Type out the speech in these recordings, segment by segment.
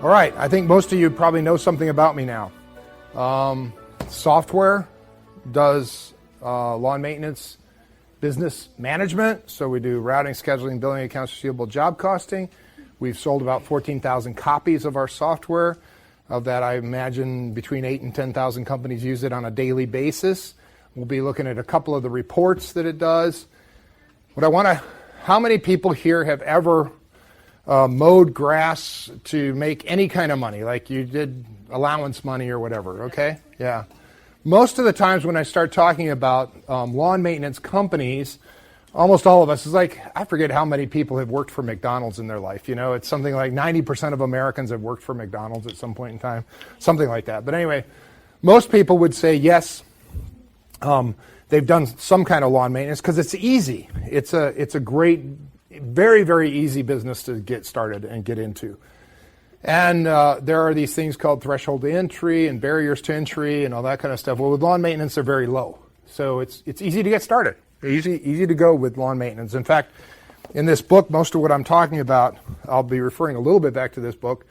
All right, I think most of you probably know something about me now. Software does lawn maintenance business management. So we do routing, scheduling, billing, accounts receivable, job costing. We've sold about 14,000 copies of our software. Of that, I imagine between 8,000 and 10,000 companies use it on a daily basis. We'll be looking at a couple of the reports that it does. How many people here have ever mowed grass to make any kind of money, like you did allowance money or whatever, okay? Yeah. Most of the times when I start talking about lawn maintenance companies, almost all of us, is like, I forget how many people have worked for McDonald's in their life. You know, it's something like 90% of Americans have worked for McDonald's at some point in time, something like that. But anyway, most people would say yes, they've done some kind of lawn maintenance because it's easy. It's a great, very, very easy business to get started and get into. And there are these things called threshold to entry and barriers to entry and all that kind of stuff. Well, with lawn maintenance, they're very low. So it's easy to get started. Easy to go with lawn maintenance. In fact, in this book, most of what I'm talking about, I'll be referring a little bit back to this book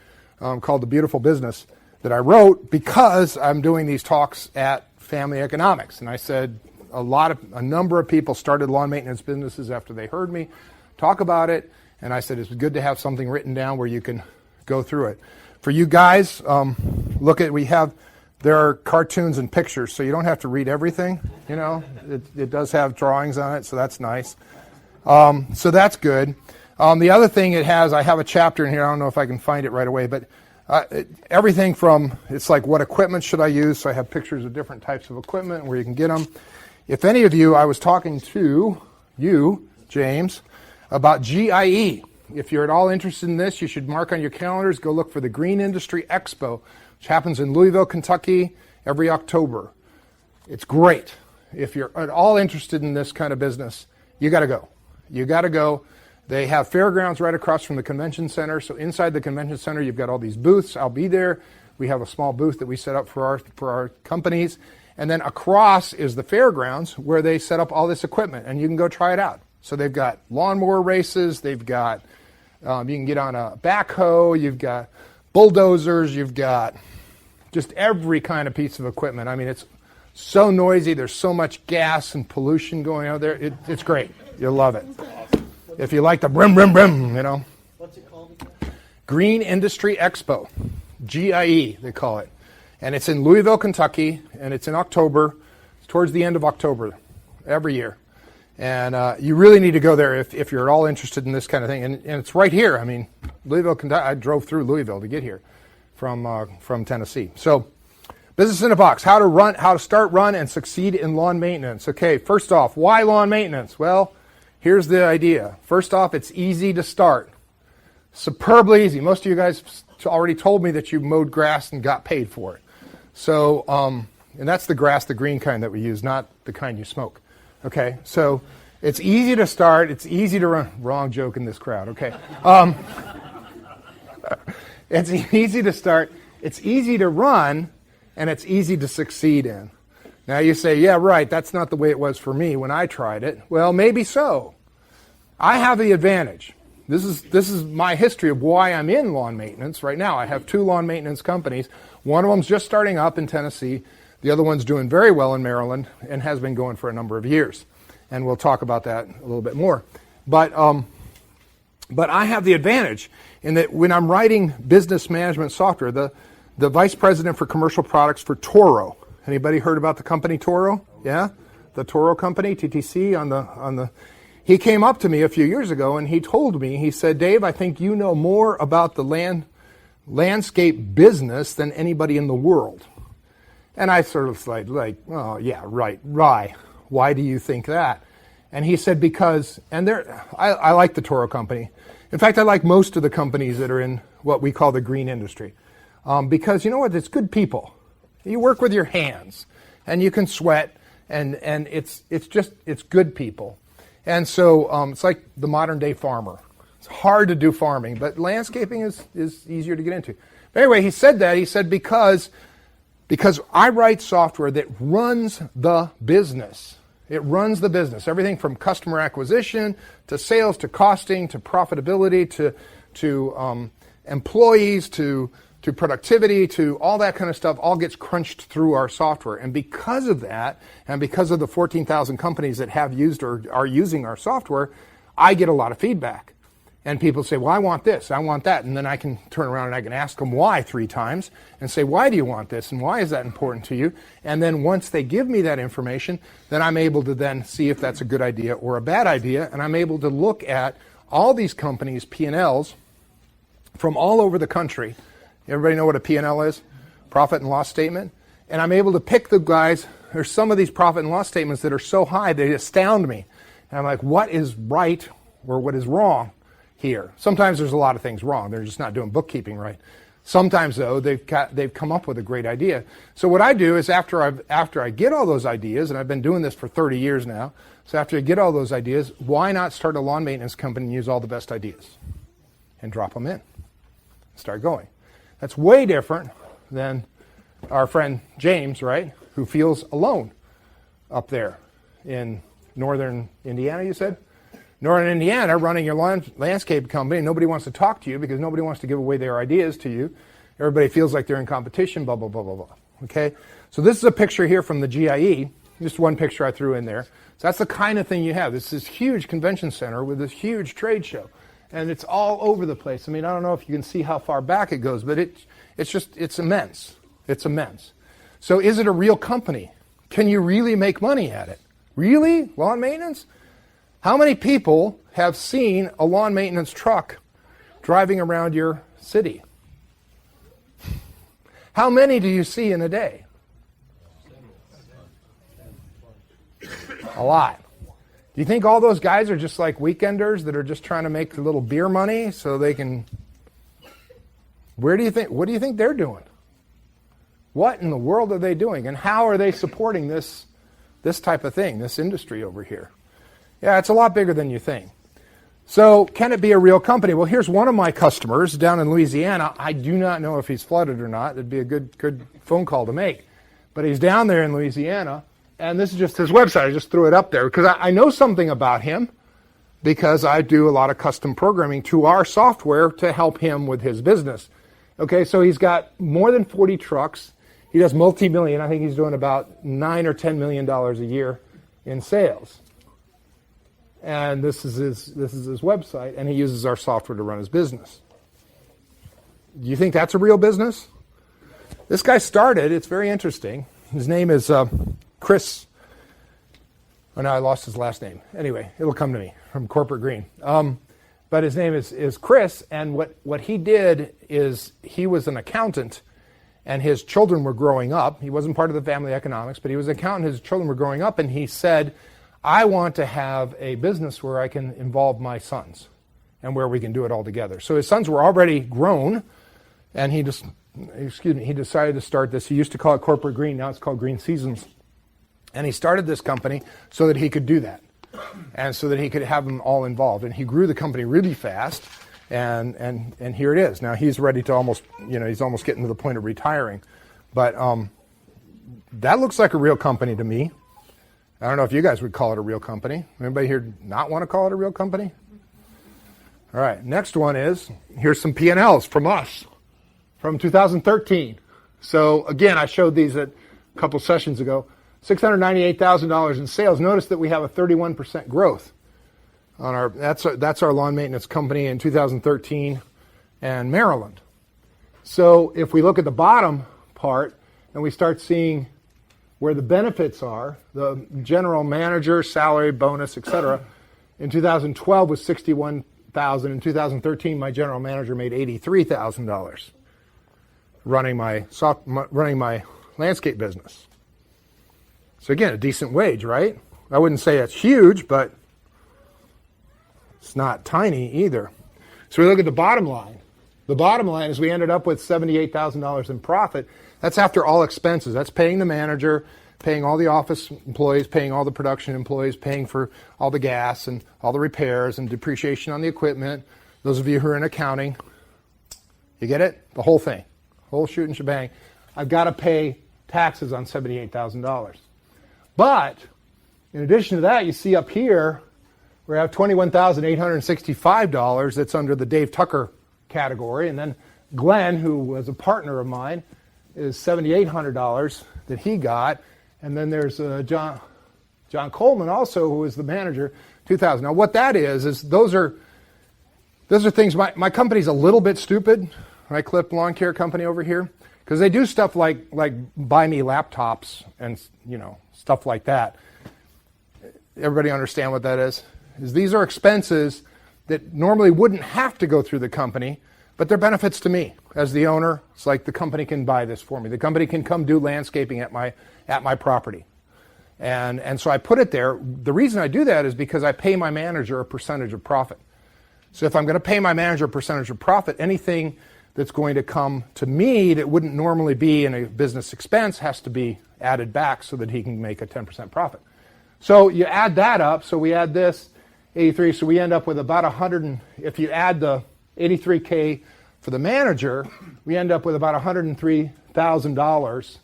called The Beautiful Business that I wrote because I'm doing these talks at Family Economics. And I said a number of people started lawn maintenance businesses after they heard me talk about it. And I said it's good to have something written down where you can go through it. For you guys, there are cartoons and pictures, so you don't have to read everything. You know, it does have drawings on it, so that's nice. So that's good. The other thing it has, I have a chapter in here. I don't know if I can find it right away, but everything from, it's like what equipment should I use, so I have pictures of different types of equipment and where you can get them. If any of you, I was talking to you, James, about GIE. If you're at all interested in this, you should mark on your calendars, go look for the Green Industry Expo, which happens in Louisville, Kentucky, every October. It's great. If you're at all interested in this kind of business, you got to go. You got to go. They have fairgrounds right across from the convention center. So inside the convention center, you've got all these booths. I'll be there. We have a small booth that we set up for our companies. And then across is the fairgrounds where they set up all this equipment, and you can go try it out. So they've got lawnmower races. They've got, you can get on a backhoe. You've got bulldozers. You've got just every kind of piece of equipment. I mean, it's so noisy. There's so much gas and pollution going out there. It's great. You'll love it. If you like the brim, brim, brim, you know. What's it called again? Green Industry Expo, GIE, they call it. And it's in Louisville, Kentucky, and it's in October. It's towards the end of October every year. And you really need to go there if you're at all interested in this kind of thing. And it's right here. I mean, Louisville, Kentucky. I drove through Louisville to get here from Tennessee. So, business in a box: how to start, run, and succeed in lawn maintenance. Okay, first off, why lawn maintenance? Well, here's the idea. First off, it's easy to start. Superbly easy. Most of you guys already told me that you mowed grass and got paid for it. So, and that's the grass, the green kind that we use, not the kind you smoke. Okay, so it's easy to start. It's easy to run. Wrong joke in this crowd. Okay. It's easy to start. It's easy to run, and it's easy to succeed in. Now you say, yeah, right, that's not the way it was for me when I tried it. Well, maybe so. I have the advantage. This is my history of why I'm in lawn maintenance right now. I have 2 lawn maintenance companies. One of them's just starting up in Tennessee. The other one's doing very well in Maryland and has been going for a number of years. And we'll talk about that a little bit more. But I have the advantage in that when I'm writing business management software, the vice president for commercial products for Toro. Anybody heard about the company Toro? Yeah? The Toro company, TTC on the he came up to me a few years ago and he told me, he said, Dave, I think you know more about the landscape business than anybody in the world. And I sort of like, oh yeah, right. Why do you think that? And he said, because, and I like the Toro company. In fact, I like most of the companies that are in what we call the green industry. Because you know what, it's good people. You work with your hands and you can sweat and it's good people. And so it's like the modern day farmer. It's hard to do farming, but landscaping is easier to get into. But anyway, he said that. He said, because I write software that runs the business. It runs the business. Everything from customer acquisition to sales to costing to profitability to employees to productivity to all that kind of stuff all gets crunched through our software. And because of that, and because of the 14,000 companies that have used or are using our software, I get a lot of feedback. And people say, well, I want this, I want that. And then I can turn around and I can ask them why 3 times and say, why do you want this? And why is that important to you? And then once they give me that information, then I'm able to then see if that's a good idea or a bad idea. And I'm able to look at all these companies' P&Ls from all over the country. Everybody know what a P&L is? Profit and loss statement. And I'm able to pick the guys. There's some of these profit and loss statements that are so high, they astound me. And I'm like, what is right or what is wrong here? Sometimes there's a lot of things wrong. They're just not doing bookkeeping right. Sometimes, though, they've come up with a great idea. So what I do is after I get all those ideas, and I've been doing this for 30 years now, so after I get all those ideas, why not start a lawn maintenance company and use all the best ideas and drop them in? Start going. That's way different than our friend James, right, who feels alone up there in northern Indiana, you said? Northern Indiana, running your landscape company, nobody wants to talk to you because nobody wants to give away their ideas to you. Everybody feels like they're in competition, blah, blah, blah, blah, blah. Okay? So this is a picture here from the GIE, just one picture I threw in there. So that's the kind of thing you have. This is huge convention center with this huge trade show. And it's all over the place. I mean, I don't know if you can see how far back it goes, but it's immense. It's immense. So is it a real company? Can you really make money at it? Really? Lawn maintenance? How many people have seen a lawn maintenance truck driving around your city? How many do you see in a day? A lot. Do you think all those guys are just like weekenders that are just trying to make a little beer money so they can... What do you think they're doing? What in the world are they doing? And how are they supporting this type of thing, this industry over here? Yeah, it's a lot bigger than you think. So can it be a real company? Well, here's one of my customers down in Louisiana. I do not know if he's flooded or not. It'd be a good phone call to make. But he's down there in Louisiana, and this is just his website. I just threw it up there because I know something about him because I do a lot of custom programming to our software to help him with his business. Okay, so he's got more than 40 trucks. He does multi-million. I think he's doing about $9 or $10 million a year in sales. And this is his website, and he uses our software to run his business. Do you think that's a real business? This guy started, it's very interesting. His name is Chris. Oh, no, I lost his last name. Anyway, it'll come to me from Corporate Green. But his name is Chris, and what he did is he was an accountant, and his children were growing up. He wasn't part of the family economics, but he was an accountant. His children were growing up, and he said, I want to have a business where I can involve my sons and where we can do it all together. So his sons were already grown, and he decided to start this. He used to call it Corporate Green. Now it's called Green Seasons. And he started this company so that he could do that and so that he could have them all involved. And he grew the company really fast, and here it is. Now he's ready to he's almost getting to the point of retiring. But that looks like a real company to me. I don't know if you guys would call it a real company. Anybody here not want to call it a real company? All right, next one is, here's some P&Ls from us from 2013. So again, I showed these a couple sessions ago. $698,000 in sales. Notice that we have a 31% growth on our, that's our lawn maintenance company in 2013 and Maryland. So if we look at the bottom part and we start seeing where the benefits are, the general manager, salary, bonus, etc. In 2012 was $61,000. In 2013, my general manager made $83,000 running my landscape business. So again, a decent wage, right? I wouldn't say it's huge, but it's not tiny either. So we look at the bottom line. The bottom line is we ended up with $78,000 in profit. That's after all expenses. That's paying the manager, paying all the office employees, paying all the production employees, paying for all the gas and all the repairs and depreciation on the equipment. Those of you who are in accounting, you get it? The whole thing, whole shoot and shebang. I've got to pay taxes on $78,000. But in addition to that, you see up here, we have $21,865 that's under the Dave Tucker category. And then Glenn, who was a partner of mine, is $7,800 that he got. And then there's John Coleman also, who is the manager, $2,000. Now what that is those are things, my company's a little bit stupid, right? Clip Lawn Care Company over here, because they do stuff like buy me laptops and, stuff like that. Everybody understand what that is? These are expenses that normally wouldn't have to go through the company, but they're benefits to me as the owner. It's like the company can buy this for me. The company can come do landscaping at my property. And so I put it there. The reason I do that is because I pay my manager a percentage of profit. So if I'm going to pay my manager a percentage of profit, anything that's going to come to me that wouldn't normally be in a business expense has to be added back so that he can make a 10% profit. So you add that up. So we add this 83. So we end up with about 100. If you add the 83K for the manager, we end up with about $103,000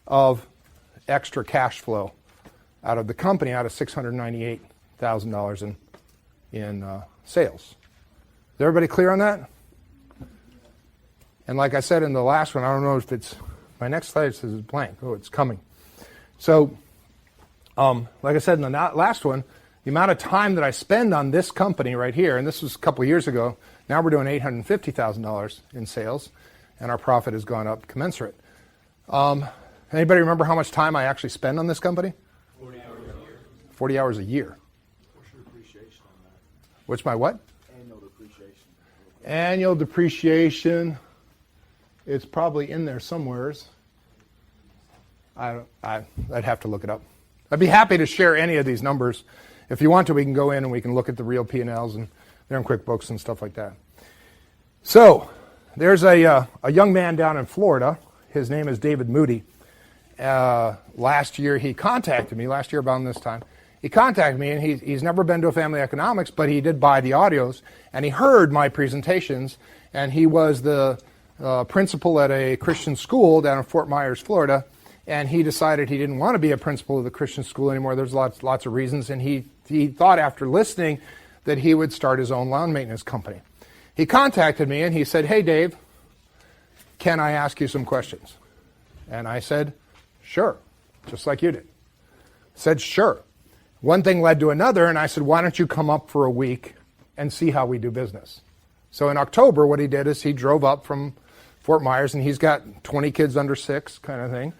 of extra cash flow out of the company, out of $698,000 in sales. Is everybody clear on that? And like I said in the last one, I don't know if it's, my next slide says it's blank. Oh, it's coming. So, like I said in the last one, the amount of time that I spend on this company right here, and this was a couple of years ago, now we're doing $850,000 in sales, and our profit has gone up commensurate. Anybody remember how much time I actually spend on this company? 40 hours a year. 40 hours a year. What's your depreciation on that? What's my what? Annual depreciation. Annual depreciation. It's probably in there somewheres. I'd have to look it up. I'd be happy to share any of these numbers. If you want to, we can go in and we can look at the real P&Ls, and they're in QuickBooks and stuff like that. So there's a young man down in Florida. His name is David Moody. Last year he contacted me, about this time. He contacted me, and he's never been to a Family Economics, but he did buy the audios, and he heard my presentations, and he was the principal at a Christian school down in Fort Myers, Florida, and he decided he didn't want to be a principal of the Christian school anymore. There's lots of reasons, and he thought after listening that he would start his own lawn maintenance company. He contacted me, and he said, "Hey, Dave, can I ask you some questions?" And I said, "Sure," just like you did. Said, "Sure." One thing led to another, and I said, "Why don't you come up for a week and see how we do business?" So in October, what he did is he drove up from Fort Myers, and he's got 20 kids under 6 kind of thing.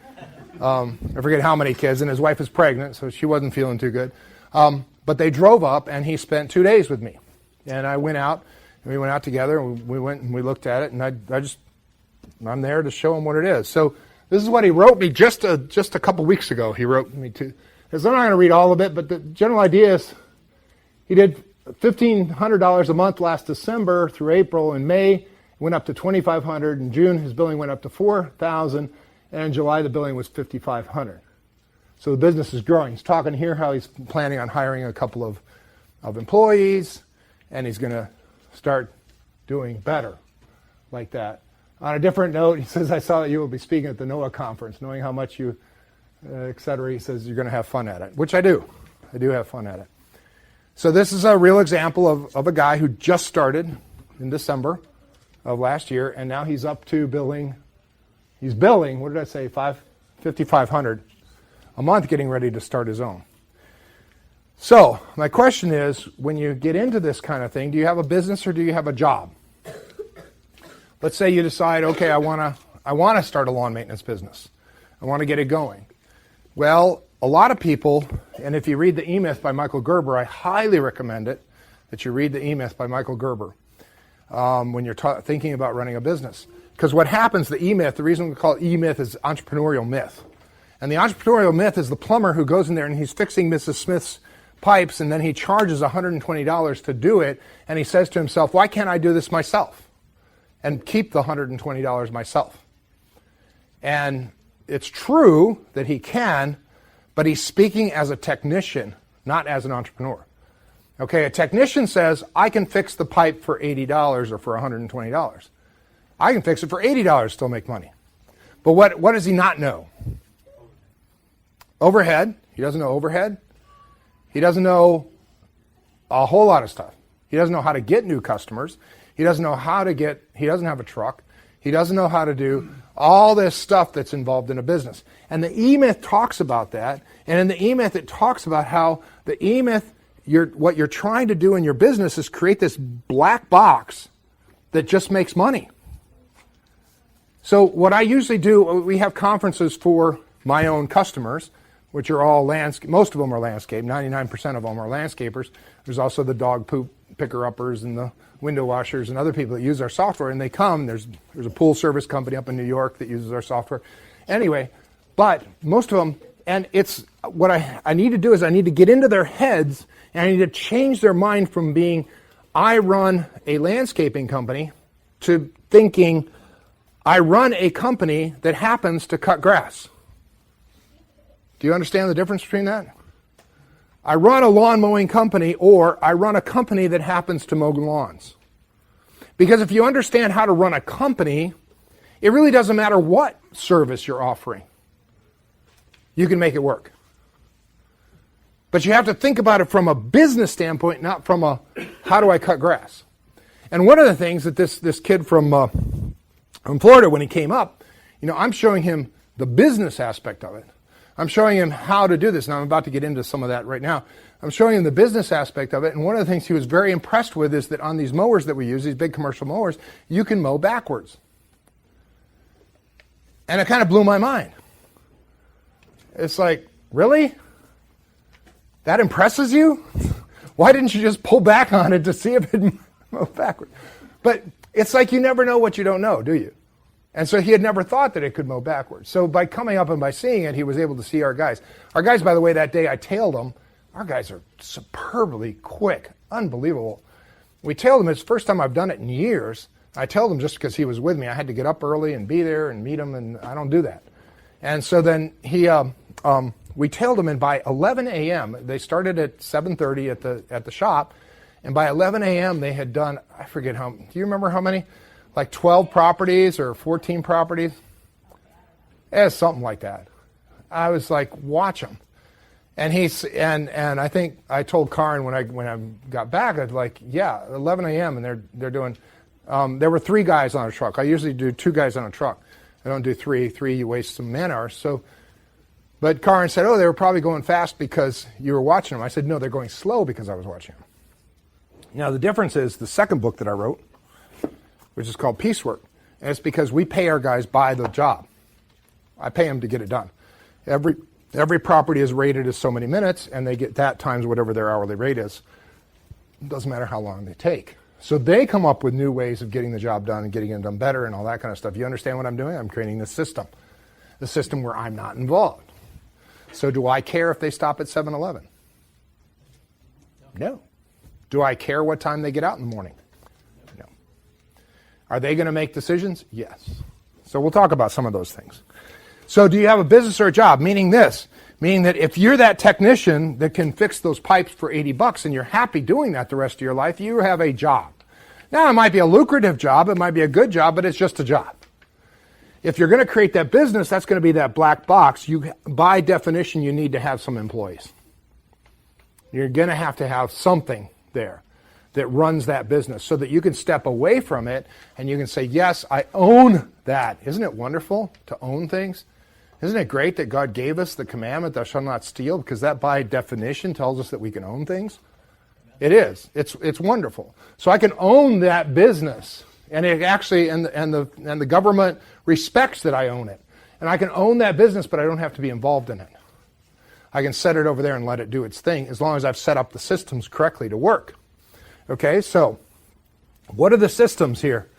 I forget how many kids, and his wife is pregnant, so she wasn't feeling too good. But they drove up, and he spent 2 days with me. And I went out, and we went out together, and we went and we looked at it, and I'm there to show him what it is. So this is what he wrote me just a couple weeks ago. He wrote me to, because I'm not going to read all of it, but the general idea is he did $1,500 a month last December through April. In May, went up to $2,500. In June, his billing went up to $4,000. And in July, the billing was $5,500. So the business is growing. He's talking here how he's planning on hiring a couple of employees, and he's going to start doing better like that. On a different note, he says, "I saw that you will be speaking at the NOAA conference, knowing how much you, et cetera." He says, "You're going to have fun at it," which I do. I do have fun at it. So this is a real example of a guy who just started in December of last year, and now he's up to billing. He's billing, what did I say, $5,500 a month, getting ready to start his own. So my question is, when you get into this kind of thing, do you have a business or do you have a job? Let's say you decide, okay, I want to start a lawn maintenance business. I want to get it going. Well, a lot of people, and if you read The E-Myth by Michael Gerber, I highly recommend it, that you read The E-Myth by Michael Gerber when you're thinking about running a business. Because what happens, the E-Myth, the reason we call it E-Myth is entrepreneurial myth. And the entrepreneurial myth is the plumber who goes in there and he's fixing Mrs. Smith's pipes, and then he charges $120 to do it, and he says to himself, "Why can't I do this myself and keep the $120 myself?" And it's true that he can, but he's speaking as a technician, not as an entrepreneur. Okay, a technician says, "I can fix the pipe for $80 or for $120. I can fix it for $80, still make money." But what does he not know? Overhead. He doesn't know overhead. He doesn't know a whole lot of stuff. He doesn't know how to get new customers. He doesn't know he doesn't have a truck. He doesn't know how to do all this stuff that's involved in a business. And the E-Myth talks about that. And in the E-Myth, it talks about how the E-Myth, what you're trying to do in your business is create this black box that just makes money. So what I usually do, we have conferences for my own customers, which are all most of them are landscape. 99% of them are landscapers. There's also the dog poop picker-uppers and the window washers and other people that use our software, and they come. There's a pool service company up in New York that uses our software. Anyway, but most of them, and it's what I need to do is I need to get into their heads, and I need to change their mind from being, I run a landscaping company, to thinking, I run a company that happens to cut grass. Do you understand the difference between that? I run a lawn mowing company, or I run a company that happens to mow lawns. Because if you understand how to run a company, it really doesn't matter what service you're offering. You can make it work. But you have to think about it from a business standpoint, not from a, how do I cut grass? And one of the things that this kid from Florida, when he came up, I'm showing him the business aspect of it. I'm showing him how to do this, and I'm about to get into some of that right now. I'm showing him the business aspect of it, and one of the things he was very impressed with is that on these mowers that we use, these big commercial mowers, you can mow backwards. And it kind of blew my mind. It's like, really? That impresses you? Why didn't you just pull back on it to see if it moved backwards? But it's like you never know what you don't know, do you? And so he had never thought that it could mow backwards. So by coming up and by seeing it, he was able to see our guys. Our guys, by the way, that day I tailed them. Our guys are superbly quick, unbelievable. We tailed him. It's the first time I've done it in years. I tailed him just because he was with me. I had to get up early and be there and meet him, and I don't do that. And so then we tailed him, and by 11 a.m., they started at 7:30 at the shop, and by 11 a.m. they had done, I forget how, do you remember how many? Like 12 properties or 14 properties? Something like that. I was like, watch him. And and I think I told Karin when I got back, I was like, yeah, 11 a.m. and they're doing. There were 3 guys on a truck. I usually do 2 guys on a truck. I don't do 3. 3, you waste some man hours. So, but Karin said, oh, they were probably going fast because you were watching them. I said, no, they're going slow because I was watching them. Now the difference is the second book that I wrote, which is called Piecework, and it's because we pay our guys by the job. I pay them to get it done. Every property is rated as so many minutes, and they get that times whatever their hourly rate is. It doesn't matter how long they take. So they come up with new ways of getting the job done and getting it done better and all that kind of stuff. You understand what I'm doing? I'm creating this system, the system where I'm not involved. So do I care if they stop at 7-Eleven? No. Do I care what time they get out in the morning? No. Are they going to make decisions? Yes. So we'll talk about some of those things. So do you have a business or a job? Meaning this. Meaning that if you're that technician that can fix those pipes for $80 and you're happy doing that the rest of your life, you have a job. Now, it might be a lucrative job, it might be a good job, but it's just a job. If you're going to create that business, that's going to be that black box. By definition, you need to have some employees. You're going to have something there that runs that business so that you can step away from it and you can say, yes, I own that. Isn't it wonderful to own things? Isn't it great that God gave us the commandment, thou shalt not steal, because that by definition tells us that we can own things? It is. It's wonderful. So I can own that business, and it actually, and the government respects that I own it. And I can own that business, but I don't have to be involved in it. I can set it over there and let it do its thing as long as I've set up the systems correctly to work. Okay, so what are the systems here?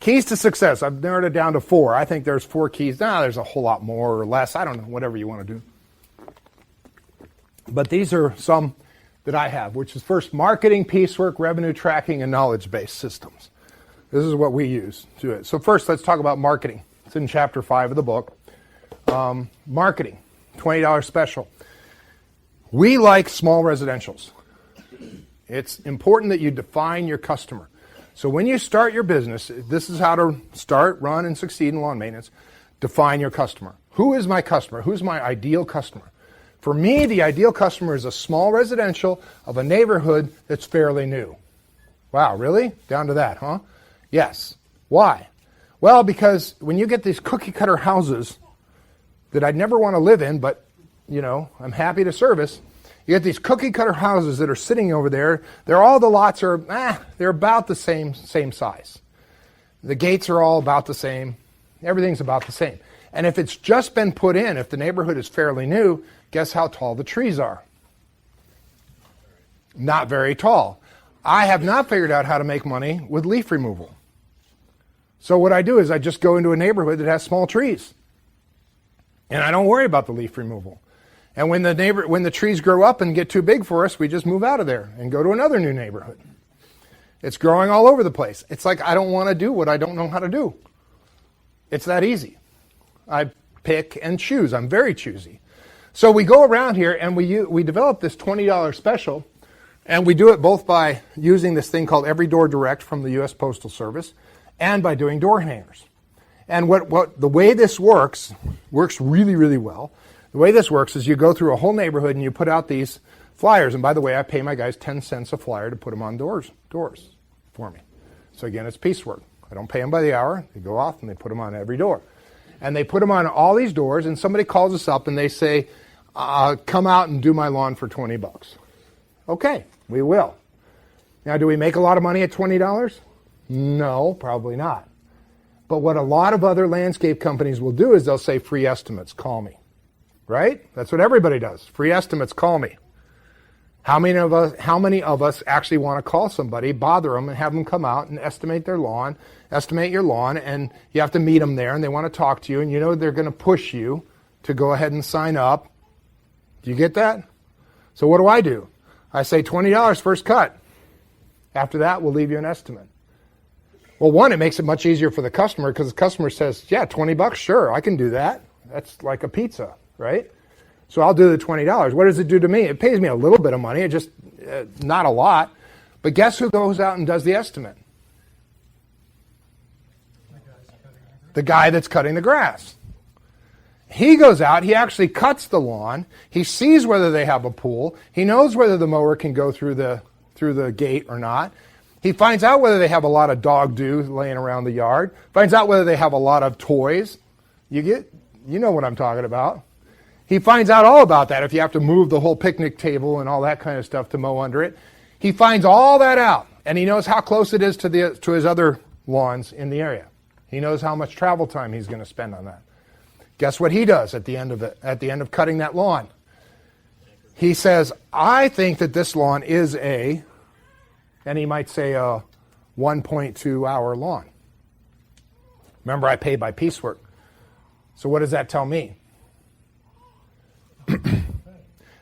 Keys to success. I've narrowed it down to 4. I think there's 4 keys. There's a whole lot more or less. I don't know, whatever you want to do. But these are some that I have, which is first marketing, piecework, revenue tracking, and knowledge-based systems. This is what we use to do it. So first, let's talk about marketing. It's in chapter 5 of the book. Marketing, $20 special. We like small residentials. It's important that you define your customer. So when you start your business, this is how to start, run, and succeed in lawn maintenance. Define your customer. Who is my customer? Who's my ideal customer? For me, the ideal customer is a small residential of a neighborhood that's fairly new. Wow, really? Down to that, huh? Yes. Why? Well, because when you get these cookie cutter houses that I'd never want to live in, but, I'm happy to service, you get these cookie cutter houses that are sitting over there. All the lots are, they're about the same size. The gates are all about the same. Everything's about the same. And if it's just been put in, if the neighborhood is fairly new, guess how tall the trees are? Not very tall. I have not figured out how to make money with leaf removal. So what I do is I just go into a neighborhood that has small trees. And I don't worry about the leaf removal. And when the trees grow up and get too big for us, we just move out of there and go to another new neighborhood. It's growing all over the place. It's like I don't want to do what I don't know how to do. It's that easy. I pick and choose. I'm very choosy. So we go around here and we develop this $20 special, and we do it both by using this thing called Every Door Direct from the U.S. Postal Service and by doing door hangers. And the way this works really, really well. The way this works is you go through a whole neighborhood and you put out these flyers. And by the way, I pay my guys 10 cents a flyer to put them on doors for me. So again, it's piecework. I don't pay them by the hour. They go off and they put them on every door. And they put them on all these doors, and somebody calls us up and they say, come out and do my lawn for $20. Okay, we will. Now, do we make a lot of money at $20? No, probably not. But what a lot of other landscape companies will do is they'll say, free estimates, call me. Right? That's what everybody does. Free estimates, call me. How many of us actually want to call somebody, bother them, and have them come out and estimate your lawn, and you have to meet them there, and they want to talk to you, and they're going to push you to go ahead and sign up. Do you get that? So what do? I say $20 first cut. After that, we'll leave you an estimate. Well, one, it makes it much easier for the customer because the customer says, yeah, $20, sure, I can do that. That's like a pizza, right? So I'll do the $20. What does it do to me? It pays me a little bit of money, just not a lot. But guess who goes out and does the estimate? The guy that's cutting the grass. He goes out, he actually cuts the lawn, he sees whether they have a pool, he knows whether the mower can go through the gate or not. He finds out whether they have a lot of dog dew laying around the yard, finds out whether they have a lot of toys. You know what I'm talking about. He finds out all about that if you have to move the whole picnic table and all that kind of stuff to mow under it. He finds all that out, and he knows how close it is to his other lawns in the area. He knows how much travel time he's going to spend on that. Guess what he does at the end of cutting that lawn? He says, I think that this lawn is and he might say a 1.2 hour lawn. Remember, I pay by piecework. So what does that tell me?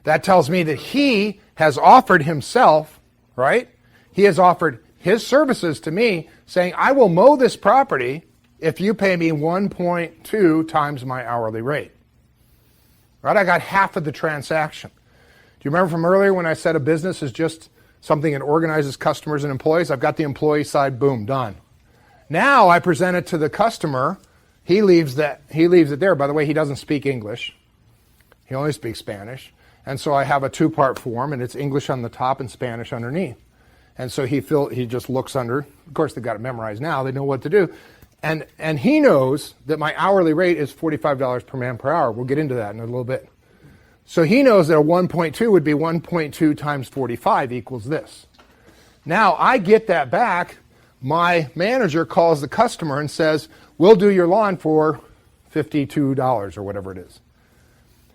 That tells me that he has offered himself, right? He has offered his services to me, saying, I will mow this property if you pay me 1.2 times my hourly rate. Right? I got half of the transaction. Do you remember from earlier when I said a business is just something that organizes customers and employees? I've got the employee side, boom, done. Now I present it to the customer. He leaves it there. By the way, he doesn't speak English. He only speaks Spanish. And so I have a two-part form, and it's English on the top and Spanish underneath. And so he just looks under. Of course, they've got it memorized now. They know what to do. And he knows that my hourly rate is $45 per man per hour. We'll get into that in a little bit. So he knows that a 1.2 would be 1.2 times 45 equals this. Now, I get that back. My manager calls the customer and says, we'll do your lawn for $52 or whatever it is.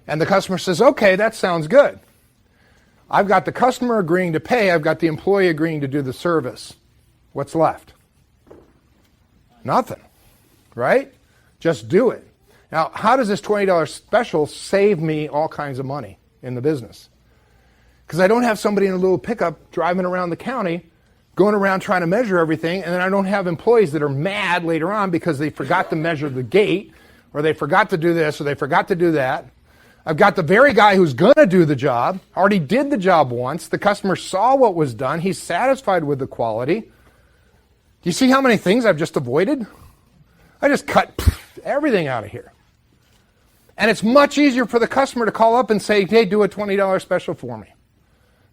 And the customer says, okay, that sounds good. I've got the customer agreeing to pay. I've got the employee agreeing to do the service. What's left? Nothing, right? Just do it. Now, how does this $20 special save me all kinds of money in the business? Because I don't have somebody in a little pickup driving around the county, going around trying to measure everything, and then I don't have employees that are mad later on because they forgot to measure the gate, or they forgot to do this, or they forgot to do that. I've got the very guy who's going to do the job, already did the job once. The customer saw what was done. He's satisfied with the quality. Do you see how many things I've just avoided? I just cut everything out of here. And it's much easier for the customer to call up and say, hey, do a $20 special for me,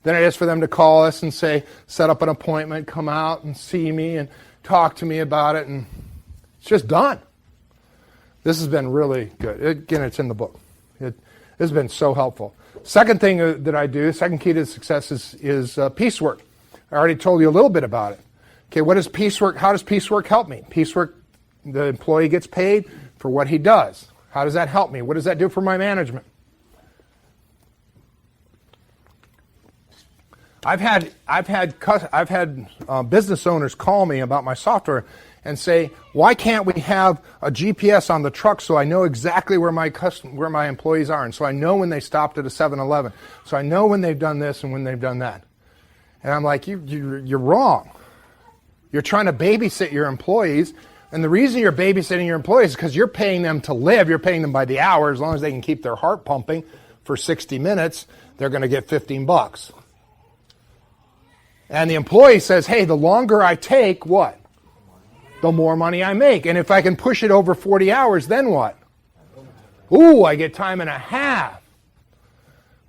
than it is for them to call us and say, set up an appointment, come out and see me, and talk to me about it, and it's just done. This has been really good. Again, it's in the book. This has been so helpful. Second thing that I do, second key to success is piecework. I already told you a little bit about it. Okay, what is piecework? How does piecework help me? Piecework, the employee gets paid for what he does. How does that help me? What does that do for my management? I've had business owners call me about my software and say, why can't we have a GPS on the truck so I know exactly where my employees are, and so I know when they stopped at a 7-Eleven, so I know when they've done this and when they've done that. And I'm like, you're wrong. You're trying to babysit your employees, and the reason you're babysitting your employees is because you're paying them to live. You're paying them by the hour. As long as they can keep their heart pumping for 60 minutes, they're going to get $15. And the employee says, hey, the longer I take, what? The more money I make. And if I can push it over 40 hours, then what? Ooh, I get time and a half.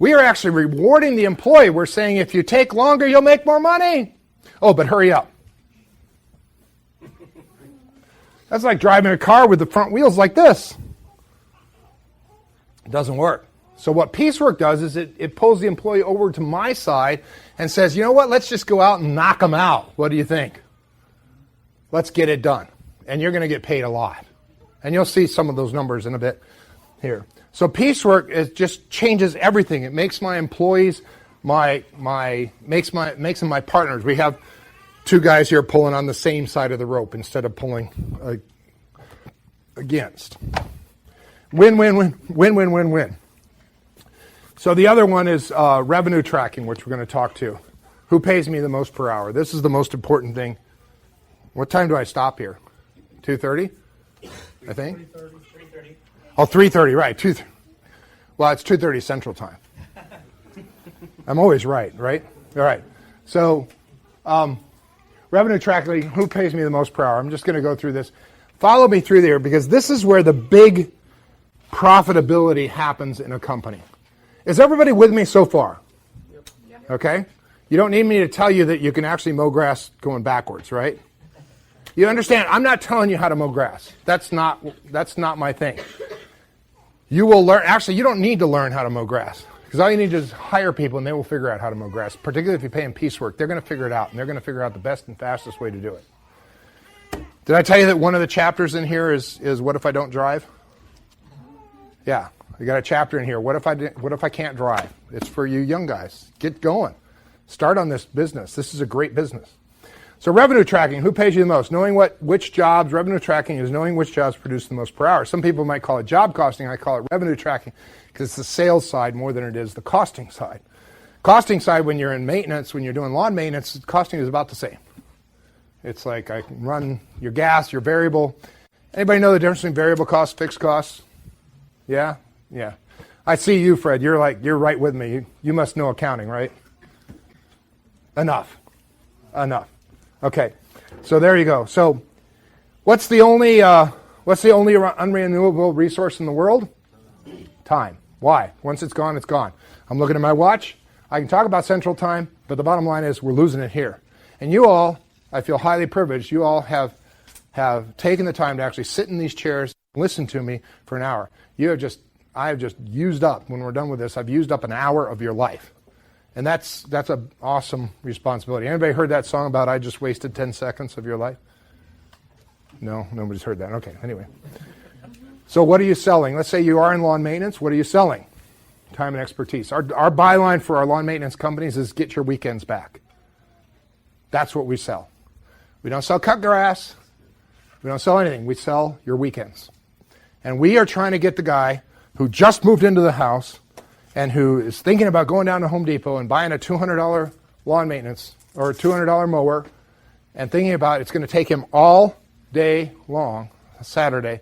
We are actually rewarding the employee. We're saying if you take longer, you'll make more money. Oh, but hurry up. That's like driving a car with the front wheels like this. It doesn't work. So what piecework does is it pulls the employee over to my side and says, you know what, let's just go out and knock them out. What do you think? Let's get it done. And you're going to get paid a lot. And you'll see some of those numbers in a bit here. So piecework just changes everything. It makes my employees makes them my partners. We have two guys here pulling on the same side of the rope instead of pulling against. Win, win, win, win, win, win, win. So the other one is revenue tracking, which we're going to talk to. Who pays me the most per hour? This is the most important thing. What time do I stop here? 2:30, I think? 3:30. Oh, 3:30, right. Well, it's 2:30 Central Time. I'm always right? All right. So revenue tracking, who pays me the most per hour? I'm just going to go through this. Follow me through there, because this is where the big profitability happens in a company. Is everybody with me so far? Yep. Okay? You don't need me to tell you that you can actually mow grass going backwards, right? You understand? I'm not telling you how to mow grass. That's not my thing. You will learn. Actually, you don't need to learn how to mow grass, because all you need to do is hire people and they will figure out how to mow grass. Particularly if you pay them piecework, they're going to figure it out, and they're going to figure out the best and fastest way to do it. Did I tell you that one of the chapters in here is what if I don't drive? Yeah, I got a chapter in here. What if I can't drive? It's for you young guys. Get going. Start on this business. This is a great business. So revenue tracking, who pays you the most? Revenue tracking is knowing which jobs produce the most per hour. Some people might call it job costing. I call it revenue tracking because it's the sales side more than it is the costing side. Costing side, when you're in maintenance, when you're doing lawn maintenance, costing is about the same. It's like I can run your gas, your variable. Anybody know the difference between variable costs, fixed costs? Yeah? Yeah. I see you, Fred. You're right with me. You must know accounting, right? Enough. Okay. So there you go. So what's the only unrenewable resource in the world? Time. Why? Once it's gone, it's gone. I'm looking at my watch. I can talk about Central Time, but the bottom line is we're losing it here. And you all, I feel highly privileged, you all have taken the time to actually sit in these chairs and listen to me for an hour. I have just used up, when we're done with this, I've used up an hour of your life. And that's an awesome responsibility. Anybody heard that song about I just wasted 10 seconds of your life? No, nobody's heard that. Okay, anyway. So what are you selling? Let's say you are in lawn maintenance. What are you selling? Time and expertise. Our byline for our lawn maintenance companies is get your weekends back. That's what we sell. We don't sell cut grass. We don't sell anything. We sell your weekends. And we are trying to get the guy who just moved into the house and who is thinking about going down to Home Depot and buying a $200 lawn maintenance or a $200 mower and thinking about it's going to take him all day long, Saturday,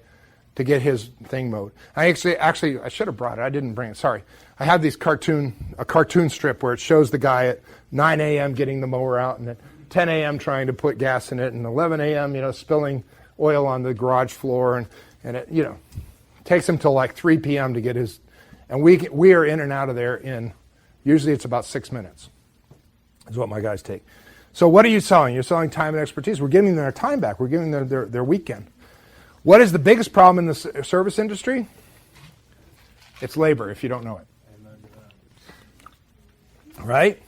to get his thing mowed. I should have brought it. I didn't bring it. Sorry. I have a cartoon strip where it shows the guy at 9 a.m. getting the mower out and at 10 a.m. trying to put gas in it and 11 a.m. Spilling oil on the garage floor and it takes him till like 3 p.m. to get his. And we are in and out of there in, usually it's about 6 minutes, is what my guys take. So what are you selling? You're selling time and expertise. We're giving them their time back. We're giving them their weekend. What is the biggest problem in the service industry? It's labor, if you don't know it. Right?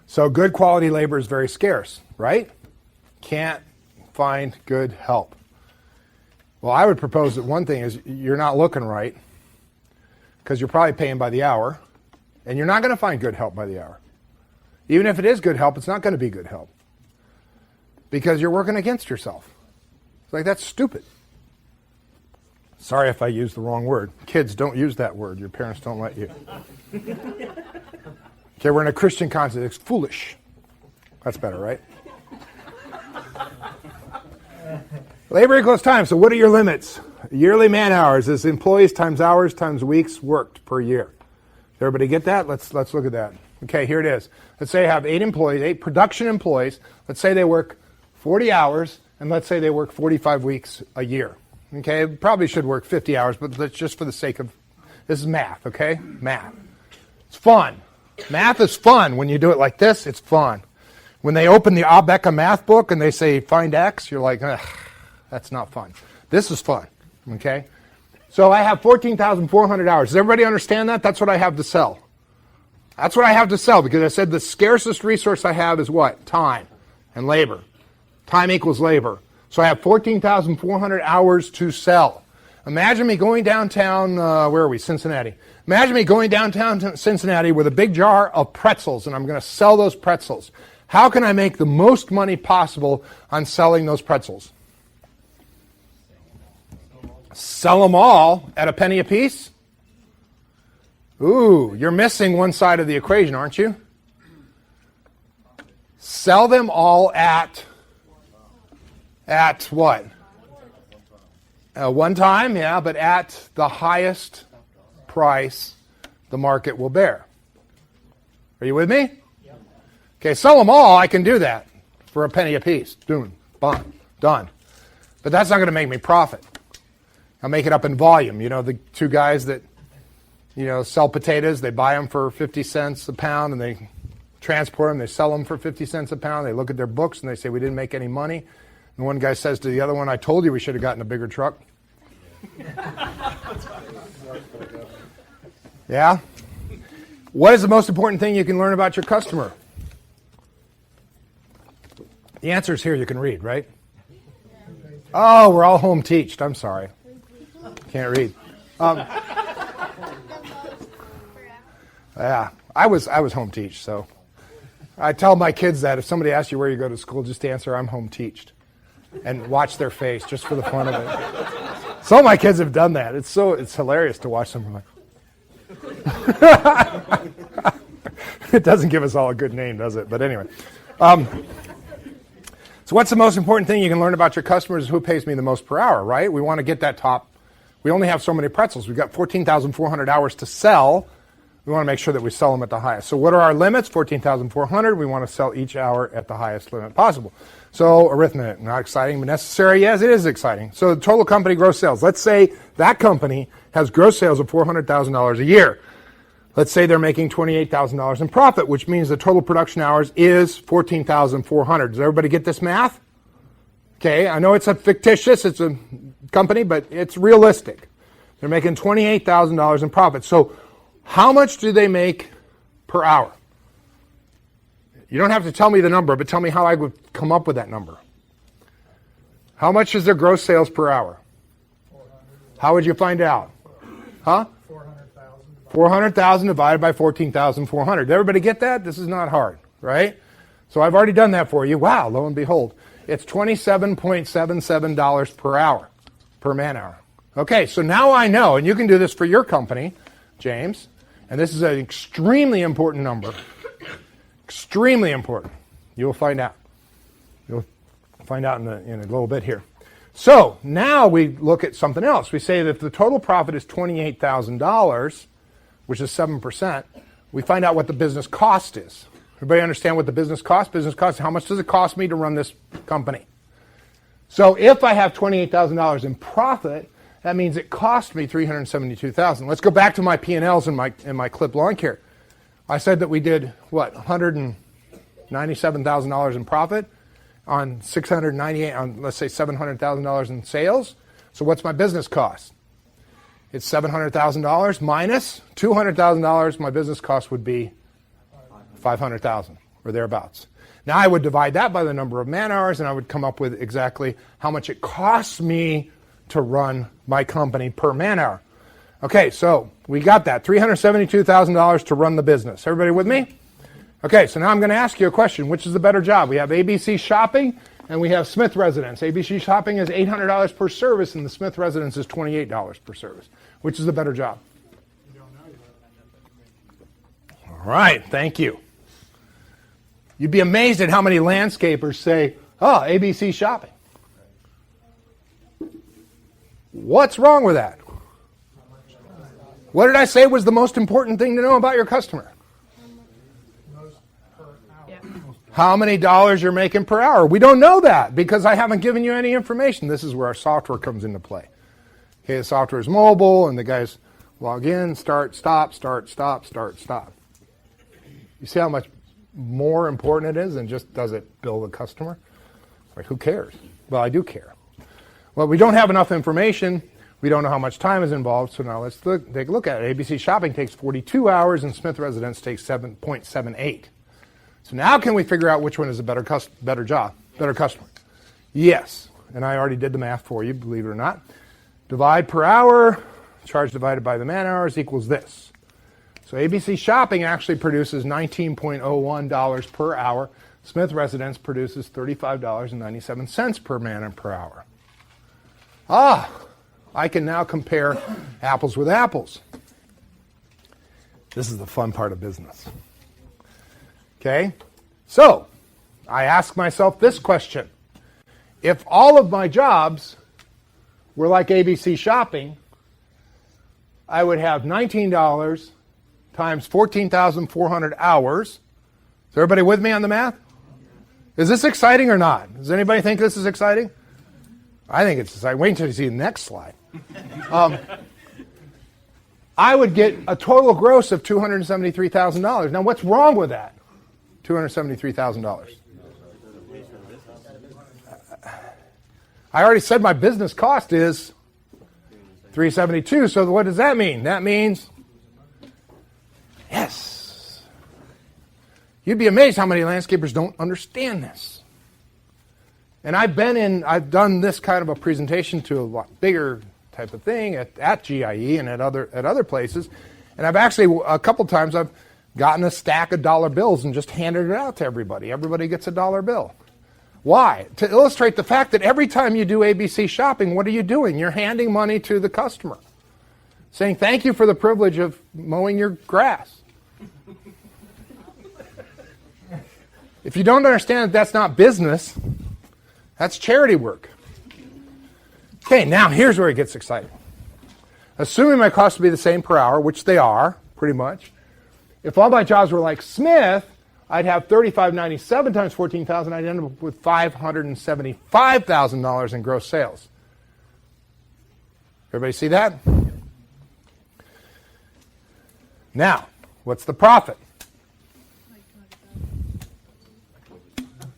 So good quality labor is very scarce, right? Can't find good help. Well, I would propose that one thing is you're not looking right because you're probably paying by the hour, and you're not going to find good help by the hour. Even if it is good help, it's not going to be good help because you're working against yourself. It's like, that's stupid. Sorry if I used the wrong word. Kids, don't use that word. Your parents don't let you. Okay, we're in a Christian context. It's foolish. That's better, right? Labor equals time. So what are your limits? Yearly man hours is employees times hours times weeks worked per year. Everybody get that? Let's look at that. Okay, here it is. Let's say I have 8 employees, 8 production employees. Let's say they work 40 hours, and let's say they work 45 weeks a year. Okay, probably should work 50 hours, but let's just for the sake of, this is math, okay? Math. It's fun. Math is fun. When you do it like this, it's fun. When they open the Abeka math book and they say, find X, you're like, ugh, that's not fun. This is fun, okay? So I have 14,400 hours. Does everybody understand that? That's what I have to sell. That's what I have to sell because I said the scarcest resource I have is what? Time and labor. Time equals labor. So I have 14,400 hours to sell. Imagine me going downtown, where are we? Cincinnati. Imagine me going downtown to Cincinnati with a big jar of pretzels, and I'm going to sell those pretzels. How can I make the most money possible on selling those pretzels? Sell them all at a penny a piece? Ooh, you're missing one side of the equation, aren't you? Sell them all at what? One time, yeah, but at the highest price the market will bear. Are you with me? Yep. Okay, sell them all, I can do that for a penny a piece. Done. But that's not going to make me profit. I'll make it up in volume. You know, the 2 guys that, sell potatoes, they buy them for 50 cents a pound and they transport them, they sell them for 50 cents a pound. They look at their books and they say, we didn't make any money. And one guy says to the other one, I told you we should have gotten a bigger truck. Yeah? What is the most important thing you can learn about your customer? The answer is here. You can read, right? Oh, we're all home teached. I'm sorry. Can't read. Yeah, I was home teached, so I tell my kids that if somebody asks you where you go to school, just answer, I'm home teached. And watch their face just for the fun of it. Some of my kids have done that. It's hilarious to watch them. Like, it doesn't give us all a good name, does it? But anyway. So what's the most important thing you can learn about your customers is who pays me the most per hour, right? We want to get that top. We only have so many pretzels. We've got 14,400 hours to sell. We want to make sure that we sell them at the highest. So what are our limits? 14,400. We want to sell each hour at the highest limit possible. So arithmetic, not exciting, but necessary. Yes, it is exciting. So the total company gross sales. Let's say that company has gross sales of $400,000 a year. Let's say they're making $28,000 in profit, which means the total production hours is 14,400. Does everybody get this math? Okay, I know it's a fictitious, it's a company, but it's realistic. They're making $28,000 in profit. So how much do they make per hour? You don't have to tell me the number, but tell me how I would come up with that number. How much is their gross sales per hour? 400. How would you find out? Huh? 400,000. 400,000 divided by 14,400. Did everybody get that? This is not hard, right? So I've already done that for you. Wow, lo and behold. It's $27.77 per hour, per man hour. Okay, so now I know, and you can do this for your company, James, and this is an extremely important number. Extremely important. You'll find out. You'll find out in a little bit here. So now we look at something else. We say that if the total profit is $28,000, which is 7%, we find out what the business cost is. Everybody understand what the business cost? Business cost, how much does it cost me to run this company? So if I have $28,000 in profit, that means it cost me $372,000. Let's go back to my P&Ls in my clip lawn care. I said that we did, what, 100 and $97,000 in profit on let's say $700,000 in sales. So what's my business cost? It's $700,000 minus $200,000. My business cost would be $500,000 or thereabouts. Now I would divide that by the number of man hours, and I would come up with exactly how much it costs me to run my company per man hour. Okay, so we got that, $372,000 to run the business. Everybody with me? Okay, so now I'm going to ask you a question. Which is the better job? We have ABC Shopping and we have Smith Residence. ABC Shopping is $800 per service and the Smith Residence is $28 per service. Which is the better job? All right, thank you. You'd be amazed at how many landscapers say, oh, ABC Shopping. What's wrong with that? What did I say was the most important thing to know about your customer? How many dollars you're making per hour. We don't know that because I haven't given you any information. This is where our software comes into play. Okay, the software is mobile and the guys log in, start, stop, start, stop, start, stop. You see how much more important it is than just does it bill the customer? Like, who cares? Well, I do care. Well, we don't have enough information. We don't know how much time is involved. So now let's take a look at it. ABC Shopping takes 42 hours and Smith Residence takes 7.78. So now can we figure out which one is a better job, better customer? Yes. And I already did the math for you, believe it or not. Divide per hour, charge divided by the man hours equals this. So ABC Shopping actually produces $19.01 per hour. Smith Residence produces $35.97 per man and per hour. I can now compare apples with apples. This is the fun part of business. Okay? So, I ask myself this question. If all of my jobs were like ABC Shopping, I would have $19 times 14,400 hours. Is everybody with me on the math? Is this exciting or not? Does anybody think this is exciting? I think it's exciting. Wait until you see the next slide. I would get a total gross of $273,000. Now, what's wrong with that? $273,000. I already said my business cost is $372. So what does that mean? That means, yes. You'd be amazed how many landscapers don't understand this. And I've done this kind of a presentation to a lot bigger type of thing at GIE and at other places. And I've actually, a couple times, I've gotten a stack of dollar bills and just handed it out to everybody. Everybody gets a dollar bill. Why? To illustrate the fact that every time you do ABC Shopping, what are you doing? You're handing money to the customer, saying thank you for the privilege of mowing your grass. If you don't understand that that's not business, that's charity work. Okay, now here's where it gets exciting. Assuming my costs will be the same per hour, which they are, pretty much. If all my jobs were like Smith, I'd have $35.97 times 14,000. I'd end up with $575,000 in gross sales. Everybody see that? Now, what's the profit?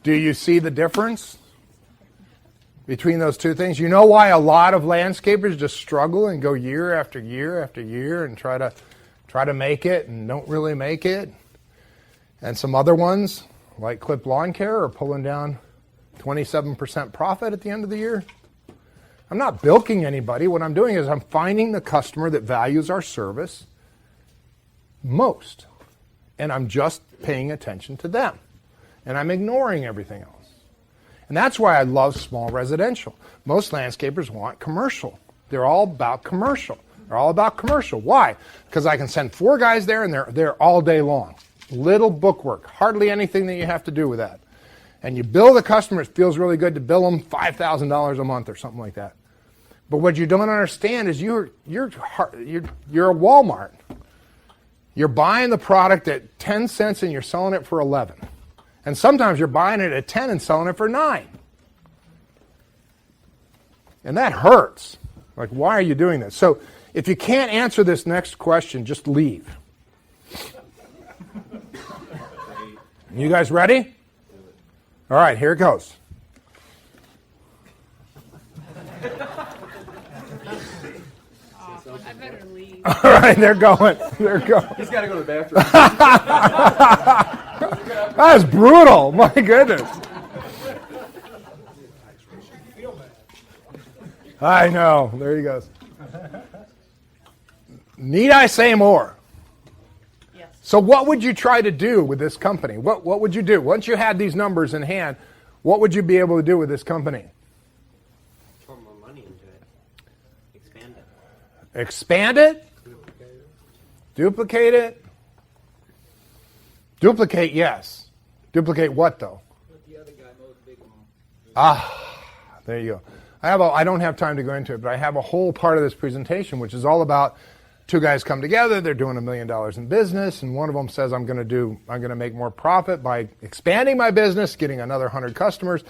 Do you see the difference between those two things? You know why a lot of landscapers just struggle and go year after year after year and try to make it and don't really make it? And some other ones, like Clip Lawn Care, are pulling down 27% profit at the end of the year. I'm not bilking anybody. What I'm doing is I'm finding the customer that values our service most. And I'm just paying attention to them. And I'm ignoring everything else. And that's why I love small residential. Most landscapers want commercial. They're all about commercial. They're all about commercial. Why? Because I can send 4 guys there and they're there all day long. Little bookwork, hardly anything that you have to do with that. And you bill the customer, it feels really good to bill them $5,000 a month or something like that. But what you don't understand is you're a Walmart. You're buying the product at 10 cents and you're selling it for 11. And sometimes you're buying it at 10 and selling it for 9. And that hurts. Like, why are you doing this? So if you can't answer this next question, just leave. You guys ready? All right, here it goes. I better leave. All right, they're going. They're going. He's got to go to the bathroom. That is brutal. My goodness. I know. There he goes. Need I say more? Yes. So what would you try to do with this company? What would you do? Once you had these numbers in hand, what would you be able to do with this company? Pour more money into it. Expand it. Expand it? Duplicate it? Duplicate, yes. Duplicate what, though? There you go. I don't have time to go into it, but I have a whole part of this presentation which is all about two guys come together, they're doing $1 million in business, and one of them says, I'm going to make more profit by expanding my business, getting another 100 customers.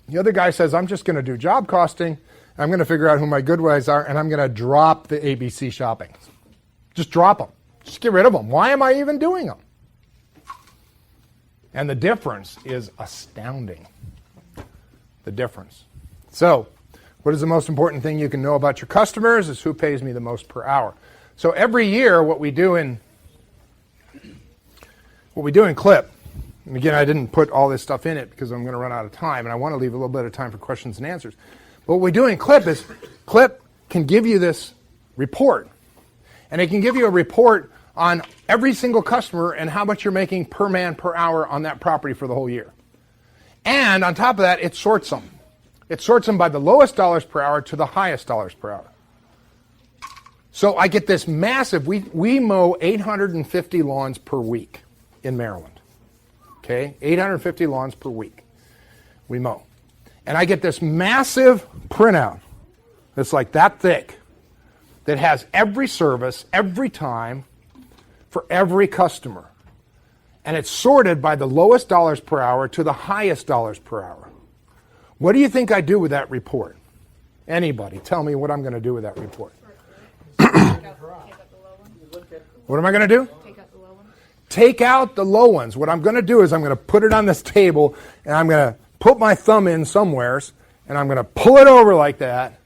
The other guy says, I'm just going to do job costing, I'm going to figure out who my good guys are, and I'm going to drop the ABC shopping. Just drop them. Just get rid of them. Why am I even doing them? And the difference is astounding. The difference. So, what is the most important thing you can know about your customers is who pays me the most per hour. So every year, what we do in CLIP, and again, I didn't put all this stuff in it because I'm going to run out of time, and I want to leave a little bit of time for questions and answers. But what we do in CLIP is CLIP can give you this report, and it can give you a report on every single customer and how much you're making per man per hour on that property for the whole year. And on top of that, it sorts them. It sorts them by the lowest dollars per hour to the highest dollars per hour. So I get this massive, we mow 850 lawns per week in Maryland. Okay, 850 lawns per week we mow. And I get this massive printout that's like that thick that has every service, every time, for every customer. And it's sorted by the lowest dollars per hour to the highest dollars per hour. What do you think I do with that report? Anybody, tell me what I'm going to do with that report. What am I going to do? Take out the low ones. Take out the low ones. What I'm going to do is I'm going to put it on this table, and I'm going to put my thumb in somewheres, and I'm going to pull it over like that,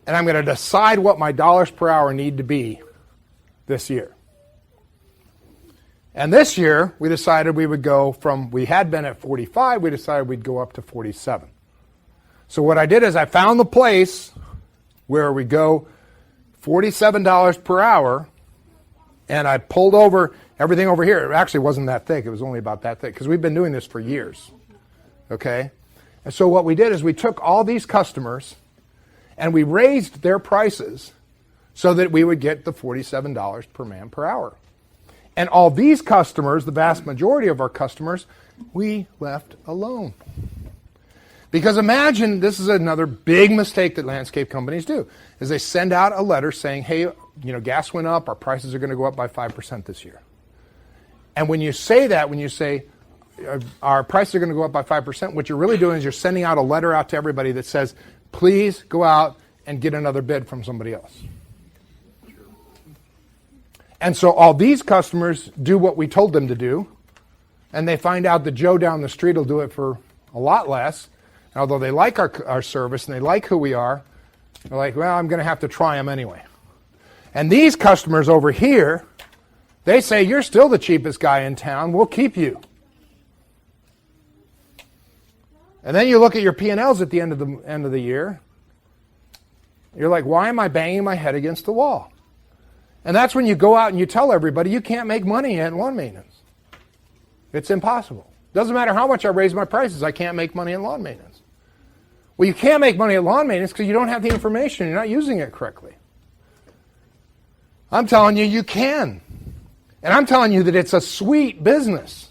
and I'm going to decide what my dollars per hour need to be this year. And this year, we decided we would go from, we had been at 45, we decided we'd go up to 47. So what I did is I found the place where we go $47 per hour, and I pulled over everything over here. It actually wasn't that thick. It was only about that thick because we've been doing this for years. Okay? And so what we did is we took all these customers and we raised their prices so that we would get the $47 per man per hour. And all these customers, the vast majority of our customers, we left alone. Because imagine, this is another big mistake that landscape companies do, is they send out a letter saying, hey, gas went up, our prices are going to go up by 5% this year. And when you say that, when you say our prices are going to go up by 5%, what you're really doing is you're sending out a letter out to everybody that says, please go out and get another bid from somebody else. And so all these customers do what we told them to do, and they find out that Joe down the street will do it for a lot less. Although they like our service and they like who we are, they're like, well, I'm going to have to try them anyway. And these customers over here, they say, you're still the cheapest guy in town, we'll keep you. And then you look at your P&Ls at the end of the year, you're like, why am I banging my head against the wall? And that's when you go out and you tell everybody you can't make money in lawn maintenance. It's impossible. Doesn't matter how much I raise my prices, I can't make money in lawn maintenance. Well, you can't make money at lawn maintenance because you don't have the information. You're not using it correctly. I'm telling you, you can. And I'm telling you that it's a sweet business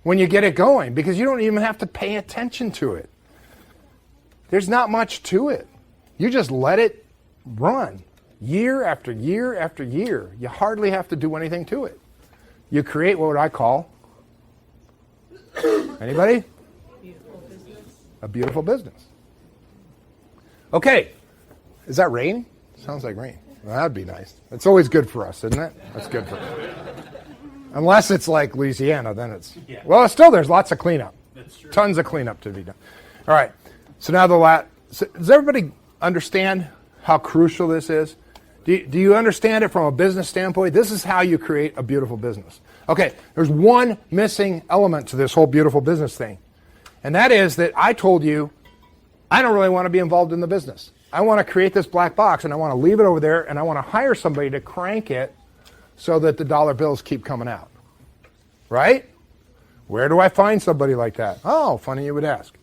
when you get it going because you don't even have to pay attention to it. There's not much to it. You just let it run year after year after year. You hardly have to do anything to it. You create what I call, anybody? Beautiful business. A beautiful business. Okay. Is that rain? Sounds like rain. Well, that'd be nice. It's always good for us, isn't it? That's good for us. Unless it's like Louisiana, then it's... Well, still, there's lots of cleanup. Tons of cleanup to be done. All right. So now so does everybody understand how crucial this is? Do you understand it from a business standpoint? This is how you create a beautiful business. Okay, there's one missing element to this whole beautiful business thing. And that is that I told you I don't really want to be involved in the business. I want to create this black box and I want to leave it over there and I want to hire somebody to crank it so that the dollar bills keep coming out. Right? Where do I find somebody like that? Oh, funny you would ask.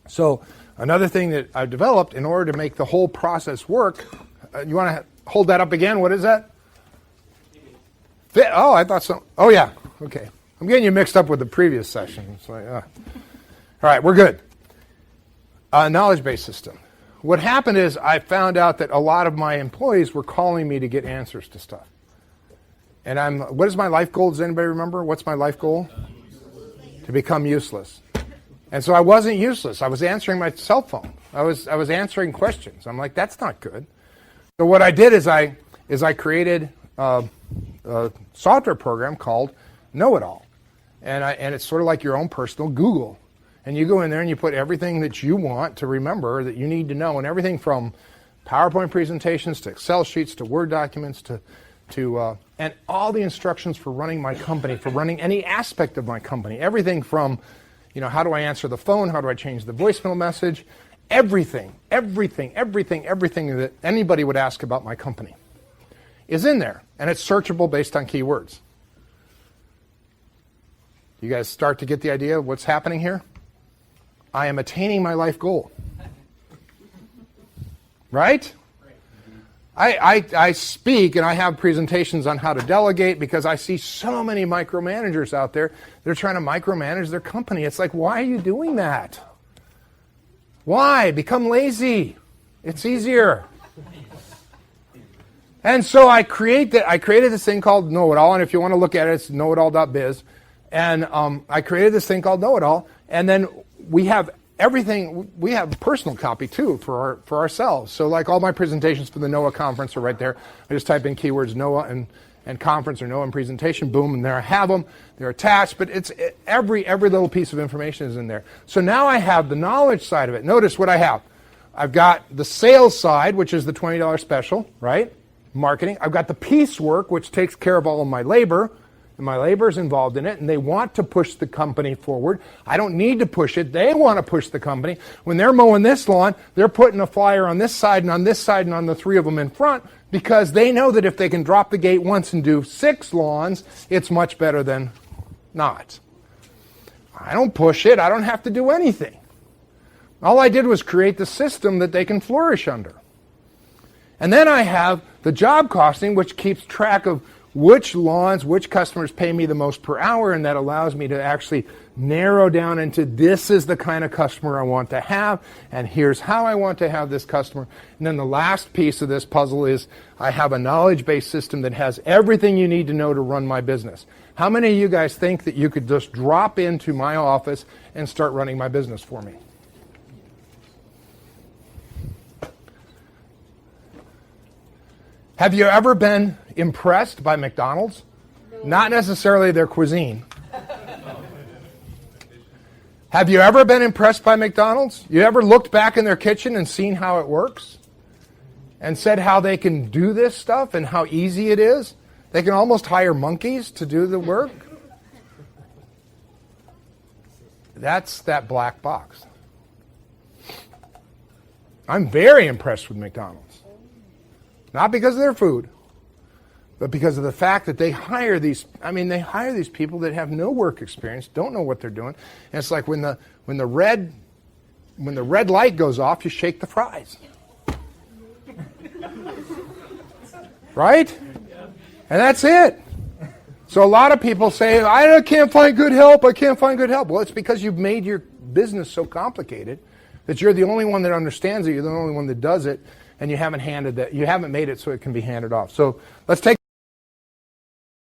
So another thing that I've developed in order to make the whole process work, you want to hold that up again? What is that? Fit. Oh, I thought so. Oh, yeah. Okay. I'm getting you mixed up with the previous session. It's like, all right, we're good. Knowledge-based system. What happened is I found out that a lot of my employees were calling me to get answers to stuff. And what is my life goal? Does anybody remember? What's my life goal? To become useless. And so I wasn't useless. I was answering my cell phone. I was answering questions. I'm like, that's not good. So what I did is I created a software program called Know It All. And it's sort of like your own personal Google. And you go in there and you put everything that you want to remember that you need to know, and everything from PowerPoint presentations to Excel sheets to Word documents to and all the instructions for running my company, for running any aspect of my company. Everything from, how do I answer the phone? How do I change the voicemail message? Everything that anybody would ask about my company is in there. And it's searchable based on keywords. You guys start to get the idea of what's happening here? I am attaining my life goal. Right? I speak and I have presentations on how to delegate because I see so many micromanagers out there. They're trying to micromanage their company. It's like, why are you doing that? Why? Become lazy. It's easier. And so I created this thing called Know It All, and if you want to look at it, it's knowitall.biz. And I created this thing called Know It All, and then we have everything. We have a personal copy too for ourselves. So like all my presentations for the NOAA conference are right there. I just type in keywords NOAA and conference or NOAA and presentation, boom, and there I have them. They're attached, but every little piece of information is in there. So now I have the knowledge side of it. Notice what I have. I've got the sales side, which is the $20 special, right? Marketing. I've got the piecework, which takes care of all of my labor. And my labor is involved in it, and they want to push the company forward. I don't need to push it. They want to push the company. When they're mowing this lawn, they're putting a flyer on this side and on this side and on the three of them in front because they know that if they can drop the gate once and do 6 lawns, it's much better than not. I don't push it. I don't have to do anything. All I did was create the system that they can flourish under. And then I have the job costing, which keeps track of which lawns, which customers pay me the most per hour, and that allows me to actually narrow down into this is the kind of customer I want to have, and here's how I want to have this customer. And then the last piece of this puzzle is I have a knowledge-based system that has everything you need to know to run my business. How many of you guys think that you could just drop into my office and start running my business for me? Have you ever been impressed by McDonald's? Not necessarily their cuisine. Have you ever been impressed by McDonald's? You ever looked back in their kitchen and seen how it works? And said how they can do this stuff and how easy it is? They can almost hire monkeys to do the work. That's that black box. I'm very impressed with McDonald's. Not because of their food, but because of the fact that they hire these people that have no work experience, don't know what they're doing. And it's like when the red light goes off, you shake the fries. Right? And that's it. So a lot of people say, I can't find good help, I can't find good help. Well, it's because you've made your business so complicated that you're the only one that understands it, you're the only one that does it. And you haven't made it so it can be handed off. So let's take